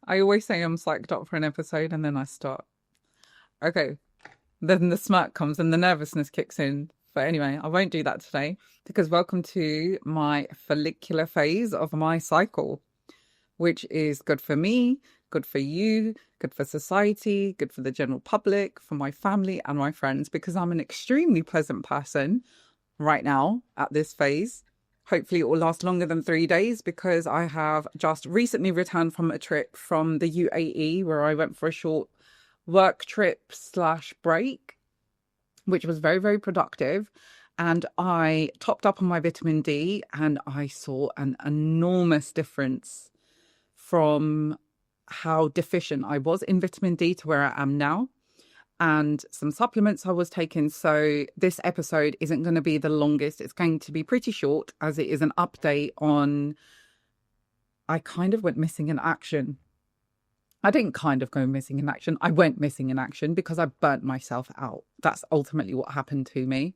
I always say I'm psyched up for an episode and then I start. Okay. Then the smirk comes and the nervousness kicks in. But anyway, I won't do that today because welcome to my follicular phase of my cycle, which is good for me, good for you, good for society, good for the general public, for my family and my friends, because I'm an extremely pleasant person right now at this phase. Hopefully, it will last longer than 3 days because I have just recently returned from a trip from the UAE where I went for a short work trip slash break, which was very, very productive. And I topped up on my vitamin D and I saw an enormous difference from how deficient I was in vitamin D to where I am now, and some supplements I was taking. So this episode isn't going to be the longest. It's going to be pretty short as it is an update on, I kind of went missing in action. I didn't kind of go missing in action. I went missing in action because I burnt myself out. That's ultimately what happened to me.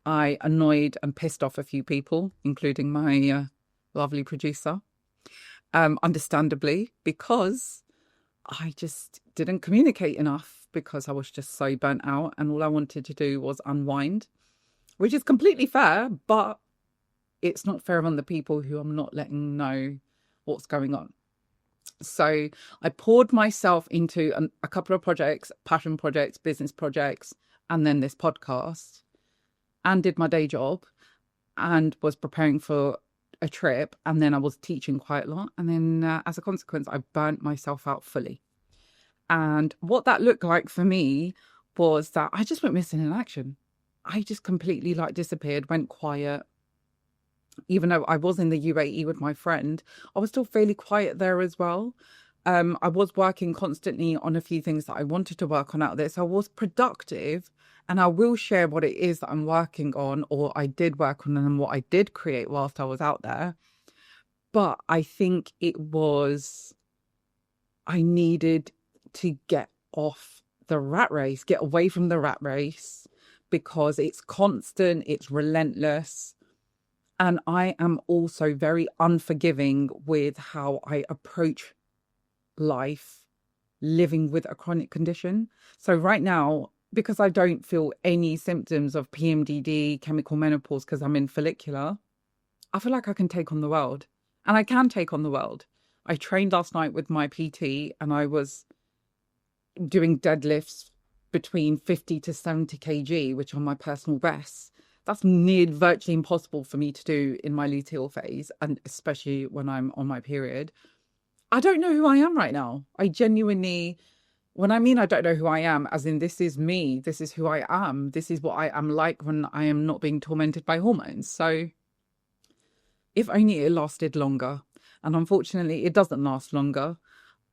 I annoyed and pissed off a few people, including my lovely producer, understandably, because I just didn't communicate enough because I was just so burnt out and all I wanted to do was unwind, which is completely fair, but it's not fair on the people who I'm not letting know what's going on. So I poured myself into a couple of projects, passion projects, business projects, and then this podcast, and did my day job and was preparing for a trip. And then I was teaching quite a lot. And then as a consequence, I burnt myself out fully. And what that looked like for me was that I just went missing in action. I just completely disappeared, went quiet. Even though I was in the UAE with my friend, I was still fairly quiet there as well. I was working constantly on a few things that I wanted to work on out there. So I was productive, and I will share what it is that I'm working on, or I did work on, and what I did create whilst I was out there. But I think I needed to get off the rat race, get away from the rat race, because it's constant, it's relentless. And I am also very unforgiving with how I approach life living with a chronic condition. So right now, because I don't feel any symptoms of PMDD, chemical menopause, because I'm in follicular, I feel like I can take on the world. And I can take on the world. I trained last night with my PT and I was doing deadlifts between 50 to 70 kg, which are my personal bests. That's near virtually impossible for me to do in my luteal phase, and especially when I'm on my period. I don't know who I am right now. I genuinely, when I mean I don't know who I am, as in this is me, this is who I am, this is what I am like when I am not being tormented by hormones. So if only it lasted longer. And unfortunately, it doesn't last longer.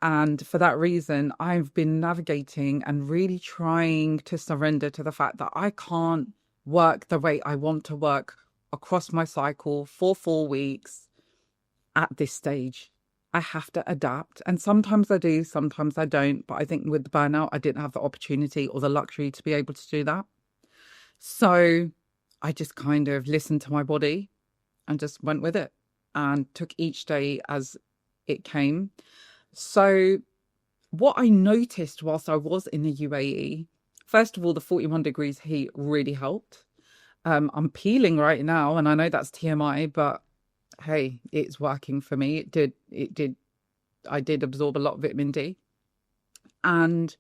And for that reason, I've been navigating and really trying to surrender to the fact that I can't work the way I want to work across my cycle for 4 weeks at this stage. I have to adapt. And sometimes I do, sometimes I don't. But I think with the burnout, I didn't have the opportunity or the luxury to be able to do that. So I just kind of listened to my body and just went with it and took each day as it came. So what I noticed whilst I was in the UAE, first of all, the 41 degrees heat really helped. I'm peeling right now, and I know that's TMI, but hey, it's working for me. I did absorb a lot of vitamin D. And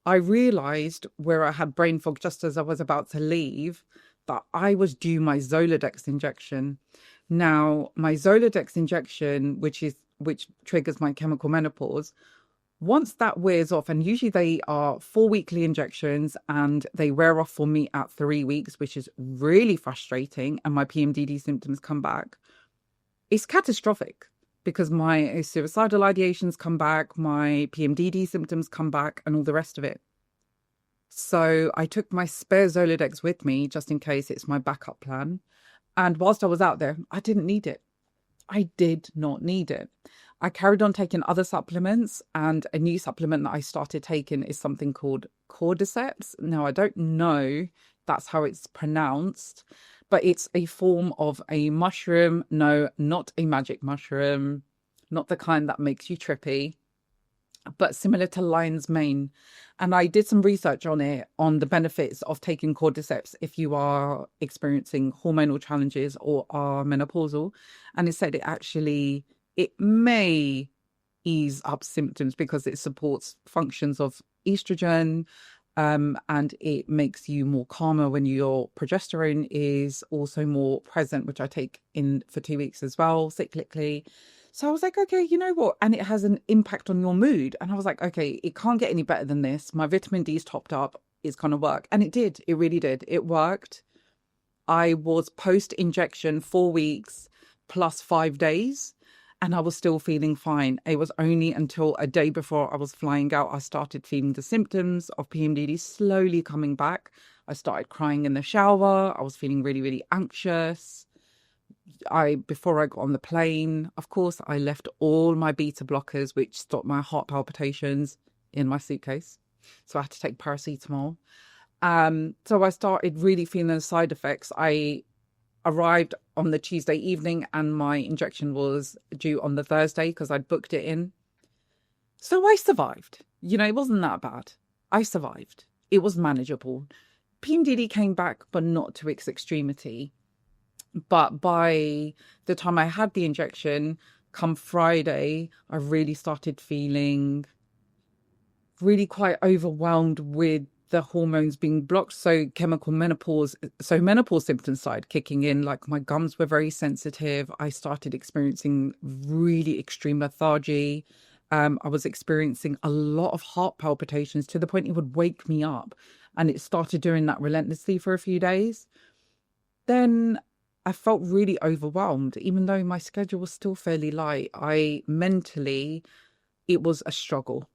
I realized where I had brain fog just as I was about to leave that I was due my Zoladex injection. Now, my Zoladex injection, which triggers my chemical menopause, once that wears off, and usually they are 4 weekly injections and they wear off for me at 3 weeks, which is really frustrating, and my PMDD symptoms come back, it's catastrophic because my suicidal ideations come back, my PMDD symptoms come back, and all the rest of it. So I took my spare Zoladex with me just in case. It's my backup plan. And whilst I was out there, I didn't need it. I did not need it. I carried on taking other supplements, and a new supplement that I started taking is something called cordyceps. Now, I don't know that's how it's pronounced, but it's a form of a mushroom. No, not a magic mushroom, not the kind that makes you trippy. but similar to lion's mane. And I did some research on it, on the benefits of taking cordyceps if you are experiencing hormonal challenges or are menopausal. And it said it may ease up symptoms because it supports functions of estrogen, and it makes you more calmer when your progesterone is also more present, which I take in for 2 weeks as well, cyclically. So I was like, okay, you know what? And it has an impact on your mood. And I was like, okay, it can't get any better than this. My vitamin D is topped up. It's going to work. And it did. It really did. It worked. I was post-injection 4 weeks plus 5 days, and I was still feeling fine. It was only until a day before I was flying out, I started feeling the symptoms of PMDD slowly coming back. I started crying in the shower. I was feeling really, really anxious. Before I got on the plane, of course, I left all my beta blockers, which stopped my heart palpitations, in my suitcase. So I had to take paracetamol. So I started really feeling the side effects. I arrived on the Tuesday evening and my injection was due on the Thursday because I'd booked it in. So I survived. It wasn't that bad. I survived. It was manageable. PMDD came back, but not to its extremity. But by the time I had the injection, come Friday, I really started feeling really quite overwhelmed with the hormones being blocked. So menopause symptoms started kicking in. Like my gums were very sensitive. I started experiencing really extreme lethargy. I was experiencing a lot of heart palpitations to the point it would wake me up. And it started doing that relentlessly for a few days. Then I felt really overwhelmed, even though my schedule was still fairly light. It was a struggle.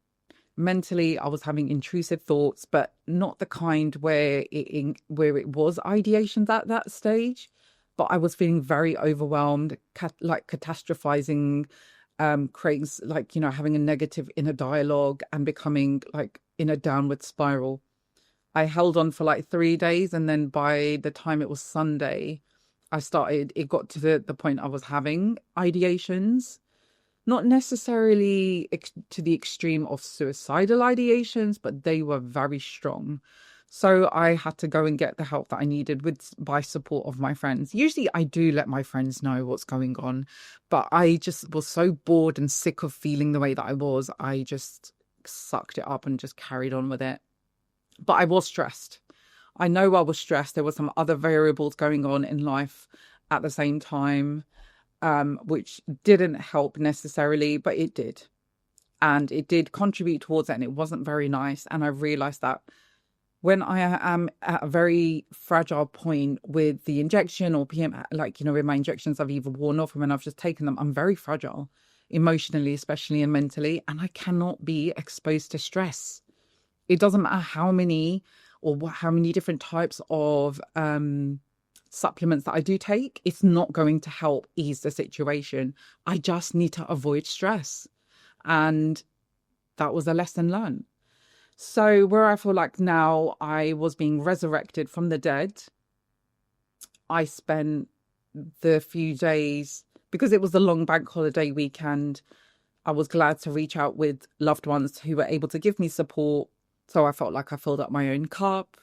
Mentally, I was having intrusive thoughts, but not the kind where it was ideations at that stage. But I was feeling very overwhelmed, catastrophizing, creating, having a negative inner dialogue and becoming in a downward spiral. I held on for 3 days, and then by the time it was Sunday, it got to the point I was having ideations, not necessarily to the extreme of suicidal ideations, but they were very strong. So I had to go and get the help that I needed by support of my friends. Usually I do let my friends know what's going on, but I just was so bored and sick of feeling the way that I was. I just sucked it up and just carried on with it. But I was stressed. I know I was stressed. There were some other variables going on in life at the same time, which didn't help necessarily, but it did. And it did contribute towards it, and it wasn't very nice. And I realized that when I am at a very fragile point with the injection or when my injections have either worn off or when I've just taken them, I'm very fragile emotionally, especially, and mentally, and I cannot be exposed to stress. It doesn't matter how many different types of supplements that I do take, it's not going to help ease the situation. I just need to avoid stress. And that was a lesson learned. So where I feel like now I was being resurrected from the dead, I spent the few days, because it was the long bank holiday weekend, I was glad to reach out with loved ones who were able to give me support. So I felt like I filled up my own cup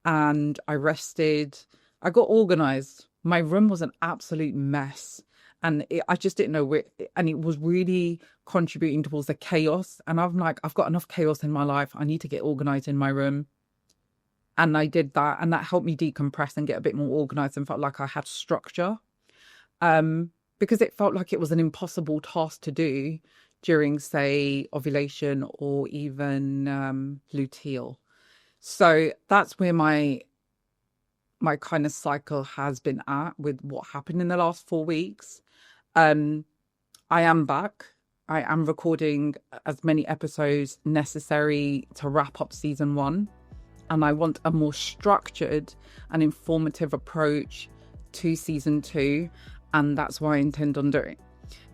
and I rested. I got organized. My room was an absolute mess and I just didn't know where, and it was really contributing towards the chaos. And I'm like, I've got enough chaos in my life. I need to get organized in my room. And I did that, and that helped me decompress and get a bit more organized and felt like I had structure. Because it felt like it was an impossible task to do during, say, ovulation or even luteal. So that's where my kind of cycle has been at with what happened in the last 4 weeks. I am back. I am recording as many episodes necessary to wrap up season 1. And I want a more structured and informative approach to season 2. And that's what I intend on doing.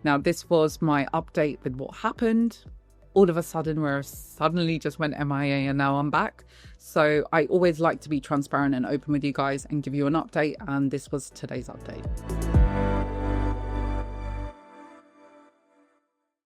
Now, this was my update with what happened. All of a sudden, where I suddenly just went MIA and now I'm back. So I always like to be transparent and open with you guys and give you an update. And this was today's update.